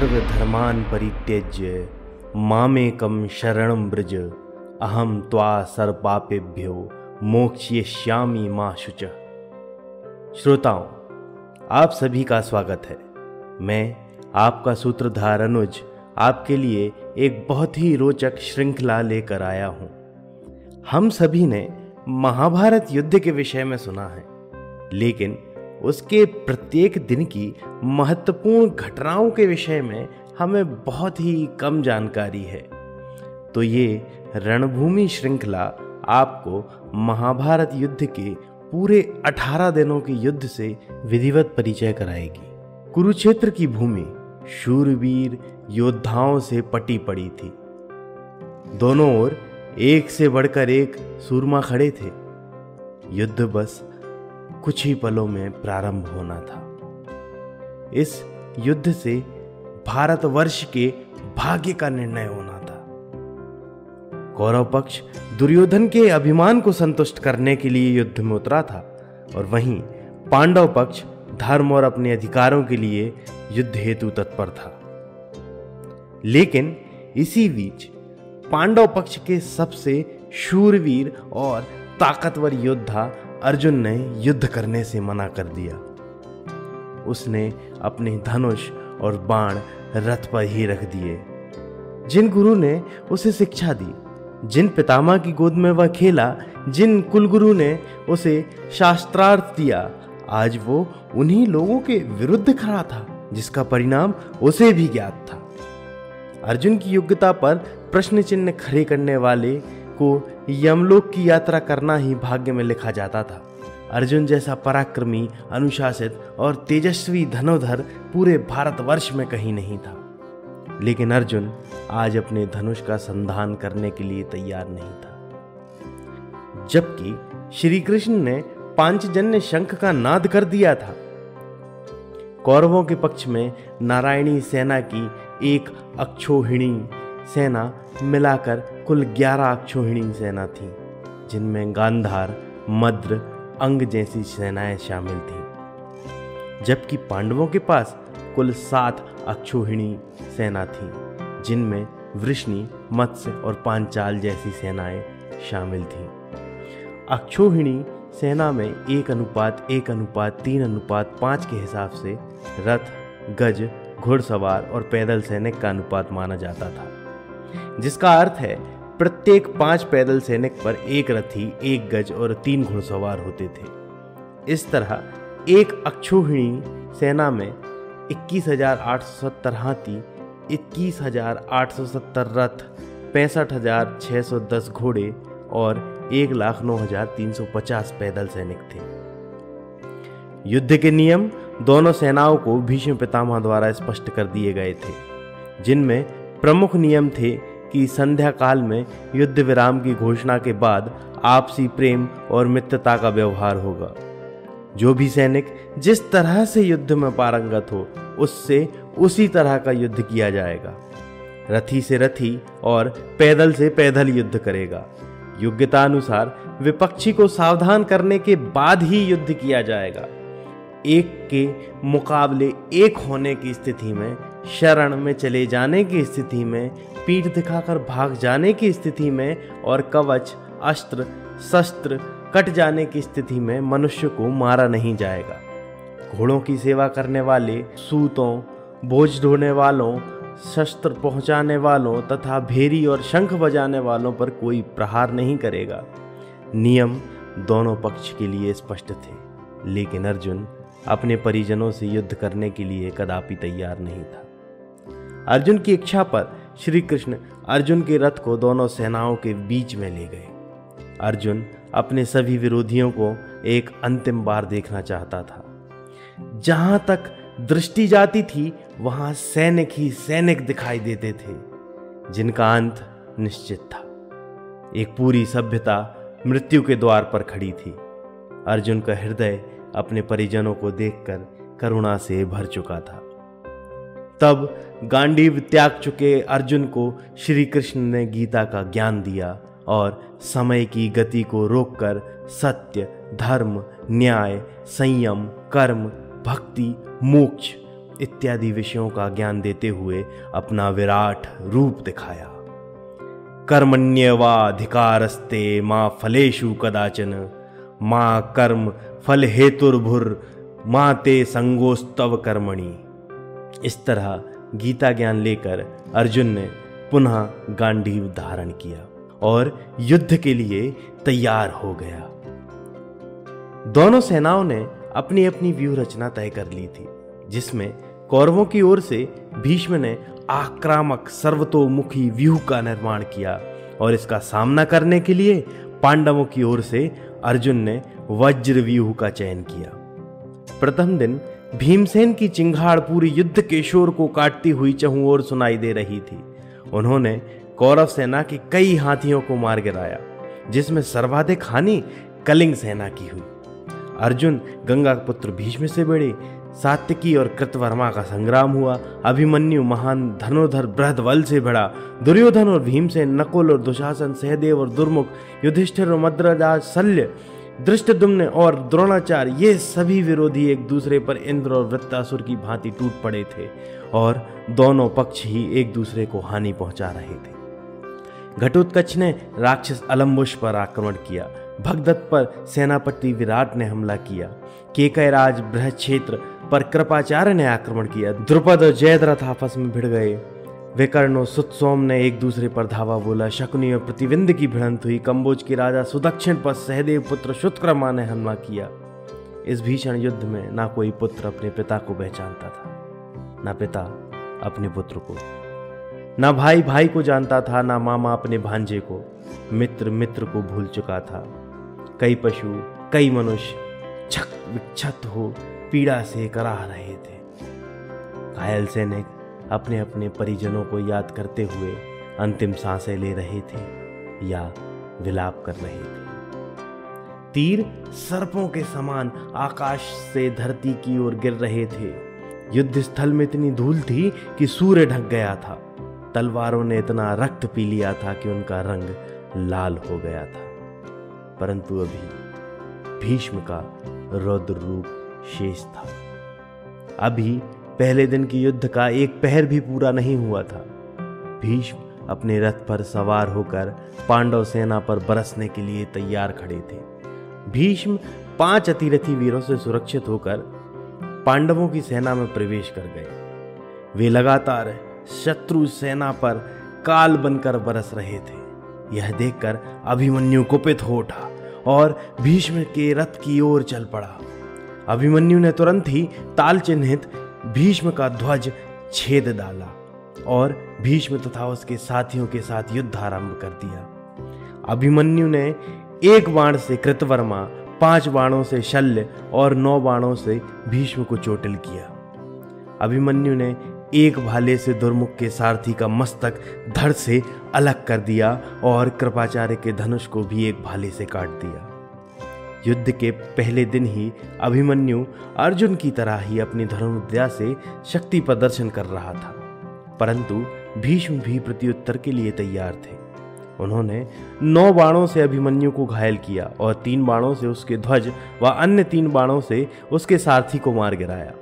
सर्वधर्मान् परित्यज्य मामेकं शरणं व्रज अहम त्वा सर्वपापेभ्यो मोक्षयिष्यामि मा शुचः। श्रोताओं, आप सभी का स्वागत है। मैं आपका सूत्रधार अनुज आपके लिए एक बहुत ही रोचक श्रृंखला लेकर आया हूं। हम सभी ने महाभारत युद्ध के विषय में सुना है, लेकिन उसके प्रत्येक दिन की महत्वपूर्ण घटनाओं के विषय में हमें बहुत ही कम जानकारी है। तो ये रणभूमि श्रृंखला आपको महाभारत युद्ध के पूरे 18 दिनों के युद्ध से विधिवत परिचय कराएगी। कुरुक्षेत्र की भूमि शूरवीर योद्धाओं से पटी पड़ी थी। दोनों ओर एक से बढ़कर एक सूरमा खड़े थे। युद्ध बस कुछ ही पलों में प्रारंभ होना था। इस युद्ध से भारतवर्ष के भाग्य का निर्णय होना था। कौरव पक्ष दुर्योधन के अभिमान को संतुष्ट करने के लिए युद्ध में उतरा था, और वहीं पांडव पक्ष धर्म और अपने अधिकारों के लिए युद्ध हेतु तत्पर था। लेकिन इसी बीच पांडव पक्ष के सबसे शूरवीर और ताकतवर योद्धा अर्जुन ने युद्ध करने से मना कर दिया। उसने अपने धनुष और बाण रथ पर ही रख दिए। जिन गुरु ने उसे शिक्षा दी, जिन पितामह की गोद में वह खेला, जिन कुलगुरु ने उसे शास्त्रार्थ दिया, आज वो उन्हीं लोगों के विरुद्ध खड़ा था जिसका परिणाम उसे भी ज्ञात था। अर्जुन की योग्यता पर प्रश्न चिन्ह खड़े करने वाले को यमलोक की यात्रा करना ही भाग्य में लिखा जाता था। अर्जुन जैसा पराक्रमी, अनुशासित और तेजस्वी धनुर्धर पूरे भारतवर्ष में कहीं नहीं था। लेकिन अर्जुन आज अपने धनुष का संधान करने के लिए तैयार नहीं था। जबकि श्री कृष्ण ने पांचजन्य शंख का नाद कर दिया था। कौरवों के पक्ष में नारायणी सेना की एक अक्षौहिणी सेना मिलाकर कुल 11 अक्षौहिणी सेना थी, जिनमें गांधार, मद्र, अंग जैसी सेनाएं शामिल थीं। जबकि पांडवों के पास कुल 7 अक्षौहिणी सेना थी, जिनमें वृष्णि, मत्स्य और पांचाल जैसी सेनाएं शामिल थीं। अक्षौहिणी सेना में 1:1:3:5 के हिसाब से रथ, गज, घुड़सवार और पैदल सैनिक का अनुपात माना जाता था, जिसका अर्थ है प्रत्येक 5 पैदल सैनिक पर 1 रथी, 1 गज और 3 घुड़सवार होते थे। इस तरह एक अक्षौहिणी सेना में 21,870 हाथी, 21,870 रथ, 65,610 घोड़े और 1,09,350 पैदल सैनिक थे। युद्ध के नियम दोनों सेनाओं को भीष्म पितामह द्वारा स्पष्ट कर दिए गए थे, जिनमें प्रमुख नियम थे कि संध्या काल में युद्ध विराम की घोषणा के बाद आपसी प्रेम और मित्रता का व्यवहार होगा। जो भी सैनिक जिस तरह से युद्ध में पारंगत हो, उससे उसी तरह का युद्ध किया जाएगा। रथी से रथी और पैदल से पैदल युद्ध करेगा। योग्यता अनुसार विपक्षी को सावधान करने के बाद ही युद्ध किया जाएगा। एक के मुकाबले एक होने की स्थिति में, शरण में चले जाने की स्थिति में, पीठ दिखाकर भाग जाने की स्थिति में और कवच, अस्त्र, शस्त्र कट जाने की स्थिति में मनुष्य को मारा नहीं जाएगा। घोड़ों की सेवा करने वाले, सूतों, बोझ ढोने वालों, शस्त्र पहुंचाने वालों तथा भेरी और शंख बजाने वालों पर कोई प्रहार नहीं करेगा। नियम दोनों पक्ष के लिए स्पष्ट थे, लेकिन अर्जुन अपने परिजनों से युद्ध करने के लिए कदापि तैयार नहीं था। अर्जुन की इच्छा पर श्री कृष्ण अर्जुन के रथ को दोनों सेनाओं के बीच में ले गए। अर्जुन अपने सभी विरोधियों को एक अंतिम बार देखना चाहता था। जहां तक दृष्टि जाती थी, वहां सैनिक ही सैनिक दिखाई देते थे, जिनका अंत निश्चित था। एक पूरी सभ्यता मृत्यु के द्वार पर खड़ी थी। अर्जुन का हृदय अपने परिजनों को देखकर करुणा से भर चुका था। तब गांडीव त्याग चुके अर्जुन को श्री कृष्ण ने गीता का ज्ञान दिया और समय की गति को रोककर सत्य, धर्म, न्याय, संयम, कर्म, भक्ति, मोक्ष इत्यादि विषयों का ज्ञान देते हुए अपना विराट रूप दिखाया। कर्मण्येवाधिकारस्ते मां फलेषु कदाचन मां कर्म फल हेतुर्भुर मां ते संगोस्तव कर्मणि। इस तरह गीता ज्ञान लेकर अर्जुन ने पुनः गांडीव धारण किया और युद्ध के लिए तैयार हो गया। दोनों सेनाओं ने अपनी अपनी व्यूह रचना तय कर ली थी, जिसमें कौरवों की ओर से भीष्म ने आक्रामक सर्वतोमुखी व्यूह का निर्माण किया और इसका सामना करने के लिए पांडवों की ओर से अर्जुन ने वज्र व्यूह का चयन किया। प्रथम दिन भीमसेन की चिंगाड़ पूरी युद्ध के शोर को काटती हुई चहुं ओर सुनाई दे रही थी। उन्होंने कौरव सेना के कई हाथियों को मार गिराया, जिसमें सर्वाधिक हानि कलिंग सेना की हुई। अर्जुन गंगा पुत्र भीष्म से भिड़े। सात्यकी और कृतवर्मा का संग्राम हुआ। अभिमन्यु महान धनुर्धर बृहद्बल से भिड़ा। दुर्योधन और भीमसेन, नकुल और दुशासन, सहदेव और दुर्मुख, युधिष्ठिर और मद्रराज, शल्य, धृष्टद्युम्न और द्रोणाचार्य, ये सभी विरोधी एक दूसरे पर इंद्र और वृत्तासुर की भांति टूट पड़े थे और दोनों पक्ष ही एक दूसरे को हानि पहुंचा रहे थे। घटोत्कच ने राक्षस अलम्बुश पर आक्रमण किया। भगदत्त पर सेनापति विराट ने हमला किया। केकयराज बृहक्षेत्र पर कृपाचार्य ने आक्रमण किया। द्रुपद और जयद्रथ आपस में भिड़ गए। विकर्ण और सुतसोम ने एक दूसरे पर धावा बोला। शकुनी और प्रतिविंद की भिड़ंत हुई। कंबोज के राजा सुदक्षिण पर सहदेव पुत्र शुतकर्मा ने हमला किया। इस भीषण युद्ध में ना कोई पुत्र अपने पिता को पहचानता था, ना पिता अपने पुत्र को, ना भाई भाई को जानता था, ना मामा अपने भांजे को। मित्र मित्र को भूल चुका था। कई पशु, कई मनुष्य छक विक्षत हो पीड़ा से कराह रहे थे। घायल सैनिक अपने अपने परिजनों को याद करते हुए अंतिम सांसें ले रहे थे या विलाप कर रहे थे। तीर सर्पों के समान आकाश से धरती की ओर गिर रहे थे। युद्ध स्थल में इतनी धूल थी कि सूर्य ढक गया था। तलवारों ने इतना रक्त पी लिया था कि उनका रंग लाल हो गया था। परंतु अभी भीष्म का रौद्र रूप शेष था। अभी पहले दिन की युद्ध का एक पहर भी पूरा नहीं हुआ था। भीष्म अपने रथ पर सवार होकर पांडव सेना पर बरसने के लिए तैयार खड़े थे। भीष्म 5 अतिरथी वीरों से सुरक्षित होकर पांडवों की सेना में प्रवेश कर गए। वे लगातार शत्रु सेना पर काल बनकर बरस रहे थे। यह देखकर अभिमन्यु कुपित हो उठा और भीष्म के रथ की ओर चल पड़ा। अभिमन्यु ने तुरंत ही ताल चिन्हित भीष्म का ध्वज छेद डाला और भीष्म तथा उसके साथियों के साथ युद्ध आरंभ कर दिया। अभिमन्यु ने 1 बाण से कृतवर्मा, 5 बाणों से शल्य और 9 बाणों से भीष्म को चोटिल किया। अभिमन्यु ने 1 भाले से दुर्मुख के सारथी का मस्तक धड़ से अलग कर दिया और कृपाचार्य के धनुष को भी 1 भाले से काट दिया। युद्ध के पहले दिन ही अभिमन्यु अर्जुन की तरह ही अपनी धनुर्विद्या से शक्ति प्रदर्शन कर रहा था, परंतु भीष्म भी प्रत्युत्तर के लिए तैयार थे। उन्होंने 9 बाणों से अभिमन्यु को घायल किया और 3 बाणों से उसके ध्वज व अन्य 3 बाणों से उसके सारथी को मार गिराया।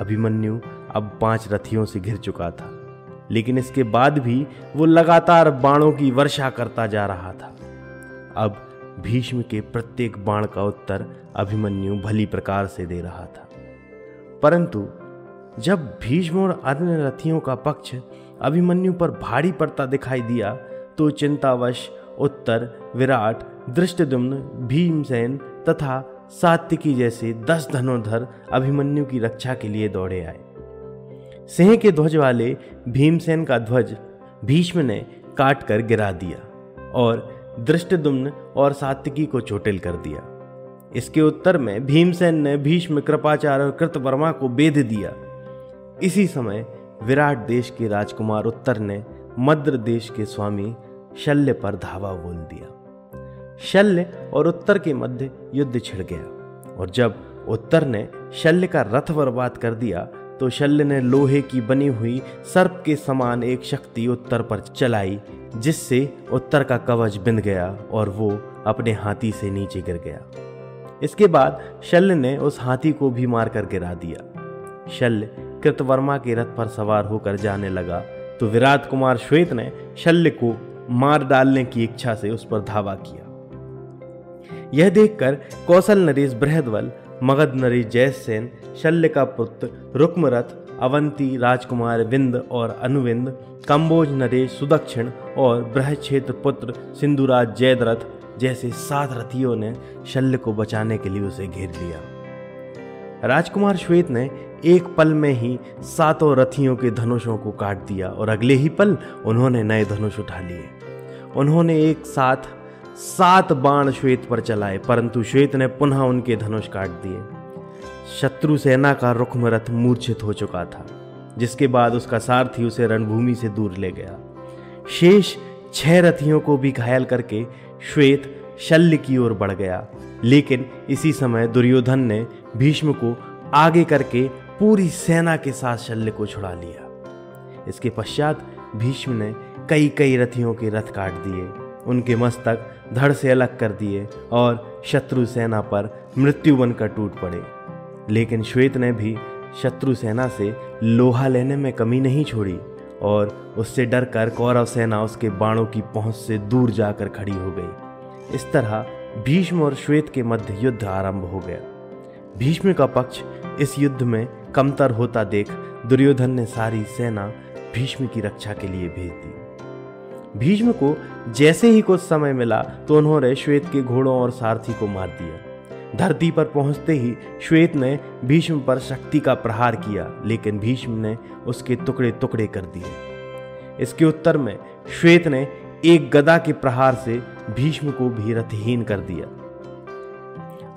अभिमन्यु अब 5 रथियों से घिर चुका था, लेकिन इसके बाद भी वो लगातार बाणों की वर्षा करता जा रहा था। अब भीष्म के प्रत्येक बाण का उत्तर अभिमन्यु भली प्रकार से दे रहा था, परंतु जब भीष्म और अन्य रथियों का पक्ष अभिमन्यु पर भारी पड़ता दिखाई दिया तो चिंतावश उत्तर, विराट, धृष्टद्युम्न, भीमसेन तथा सात्यकी जैसे 10 धनुर्धर अभिमन्यु की रक्षा के लिए दौड़े आए। सिंह के ध्वज वाले भीमसेन का ध्वज भीष्म ने काट कर गिरा दिया और धृष्टद्युम्न और सात्यकी को चोटिल कर दिया। इसके उत्तर में भीमसेन ने भीष्म, कृपाचार्य और कृतवर्मा को बेध दिया। इसी समय विराट देश के राजकुमार उत्तर ने मद्र देश के स्वामी शल्य पर धावा बोल दिया। शल्य और उत्तर के मध्य युद्ध छिड़ गया और जब उत्तर ने शल्य का रथ बर्बाद कर दिया तो शल्य ने लोहे की बनी हुई सर्प के समान एक शक्ति उत्तर पर चलाई, जिससे उत्तर का कवच बिंद गया और वो अपने हाथी से नीचे गिर गया। इसके बाद शल्य ने उस हाथी को भी मारकर गिरा दिया। शल्य कृतवर्मा के रथ पर सवार होकर जाने लगा तो विराट कुमार श्वेत ने शल्य को मार डालने की इच्छा से उस पर धावा किया। यह देखकर कौशल नरेश बृहद्वल, मगध नरेश जयसेन, शल्य का पुत्र रुक्मरथ, अवंती राजकुमार विंद और अनुविंद, कंबोज नरेश सुदक्षिण और बृहक्षेत्र पुत्र सिंधुराज जयद्रथ जैसे 7 रथियों ने शल्य को बचाने के लिए उसे घेर लिया। राजकुमार श्वेत ने एक पल में ही 7 रथियों के धनुषों को काट दिया और अगले ही पल उन्होंने नए धनुष उठा लिए। उन्होंने एक साथ 7 बाण श्वेत पर चलाए, परंतु श्वेत ने पुनः उनके धनुष काट दिए। शत्रु सेना का रुक्मरथ मूर्छित हो चुका था, जिसके बाद उसका सारथी उसे रणभूमि से दूर ले गया। शेष 6 रथियों को भी घायल करके श्वेत शल्य की ओर बढ़ गया, लेकिन इसी समय दुर्योधन ने भीष्म को आगे करके पूरी सेना के साथ शल्य को छुड़ा लिया। इसके पश्चात भीष्म ने कई रथियों के रथ काट दिए, उनके मस्तक धड़ से अलग कर दिए और शत्रु सेना पर मृत्यु बनकर टूट पड़े। लेकिन श्वेत ने भी शत्रु सेना से लोहा लेने में कमी नहीं छोड़ी और उससे डरकर कौरव सेना उसके बाणों की पहुंच से दूर जाकर खड़ी हो गई। इस तरह भीष्म और श्वेत के मध्य युद्ध आरंभ हो गया। भीष्म का पक्ष इस युद्ध में कमतर होता देख दुर्योधन ने सारी सेना भीष्म की रक्षा के लिए भेज दी। भीष्म को जैसे ही कुछ समय मिला तो उन्होंने श्वेत के घोड़ों और सारथी को मार दिया। धरती पर पहुंचते ही श्वेत ने भीष्म पर शक्ति का प्रहार किया, लेकिन भीष्म ने उसके टुकड़े टुकड़े कर दिए। इसके उत्तर में श्वेत ने एक गदा के प्रहार से भीष्म को भी रथहीन कर दिया।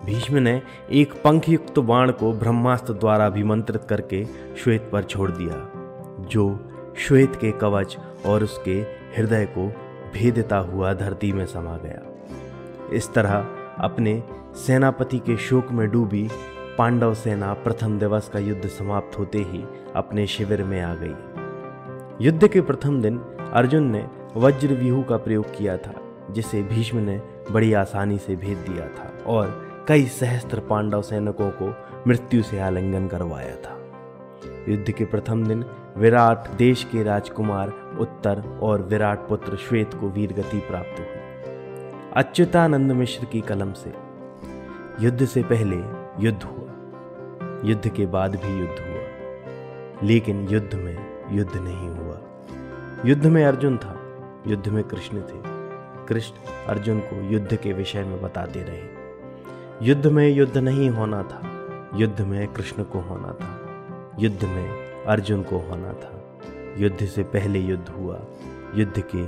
भीष्म ने एक पंखयुक्त बाण को ब्रह्मास्त्र द्वारा अभिमंत्रित करके श्वेत पर छोड़ दिया, जो श्वेत के कवच और उसके हृदय को भेदता हुआ धरती में समा गया। इस तरह अपने सेनापति के शोक में डूबी पांडव सेना प्रथम दिवस का युद्ध समाप्त होते ही अपने शिविर में आ गई। युद्ध के प्रथम दिन अर्जुन ने वज्र व्यूह का प्रयोग किया था, जिसे भीष्म ने बड़ी आसानी से भेद दिया था और कई सहस्त्र पांडव सैनिकों को मृत्यु से आलिंगन करवाया था। युद्ध के प्रथम दिन विराट देश के राजकुमार उत्तर और विराट पुत्र श्वेत को वीरगति प्राप्त हुई। अच्युतानंद मिश्र की कलम से युद्ध से पहले युद्ध हुआ, युद्ध के बाद भी युद्ध हुआ, लेकिन युद्ध में युद्ध नहीं हुआ। युद्ध में अर्जुन था, युद्ध में कृष्ण थे। कृष्ण अर्जुन को युद्ध के विषय में बताते रहे। युद्ध में युद्ध नहीं होना था, युद्ध में कृष्ण को होना था, युद्ध में अर्जुन को होना था। युद्ध से पहले युद्ध हुआ, युद्ध के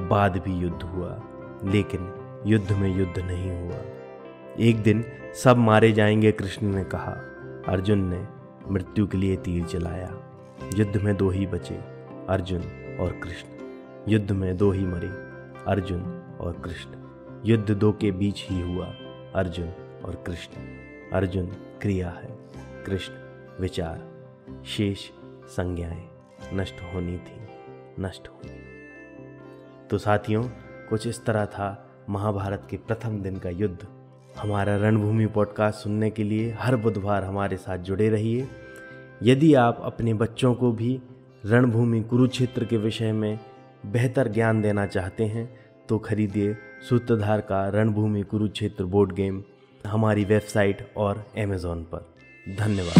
बाद भी युद्ध हुआ, लेकिन युद्ध में युद्ध नहीं हुआ। एक दिन सब मारे जाएंगे, कृष्ण ने कहा। अर्जुन ने मृत्यु के लिए तीर चलाया। युद्ध में 2 ही बचे, अर्जुन और कृष्ण। युद्ध में 2 ही मरे, अर्जुन और कृष्ण। युद्ध 2 के बीच ही हुआ, अर्जुन और कृष्ण। अर्जुन क्रिया है, कृष्ण विचार। शेष संज्ञाएं नष्ट होनी थी, नष्ट हुई। तो साथियों, कुछ इस तरह था महाभारत के प्रथम दिन का युद्ध। हमारा रणभूमि पॉडकास्ट सुनने के लिए हर बुधवार हमारे साथ जुड़े रहिए। यदि आप अपने बच्चों को भी रणभूमि कुरुक्षेत्र के विषय में बेहतर ज्ञान देना चाहते हैं तो खरीदिए सूत्रधार का रणभूमि कुरुक्षेत्र बोर्ड गेम हमारी वेबसाइट और अमेज़ॉन पर। धन्यवाद।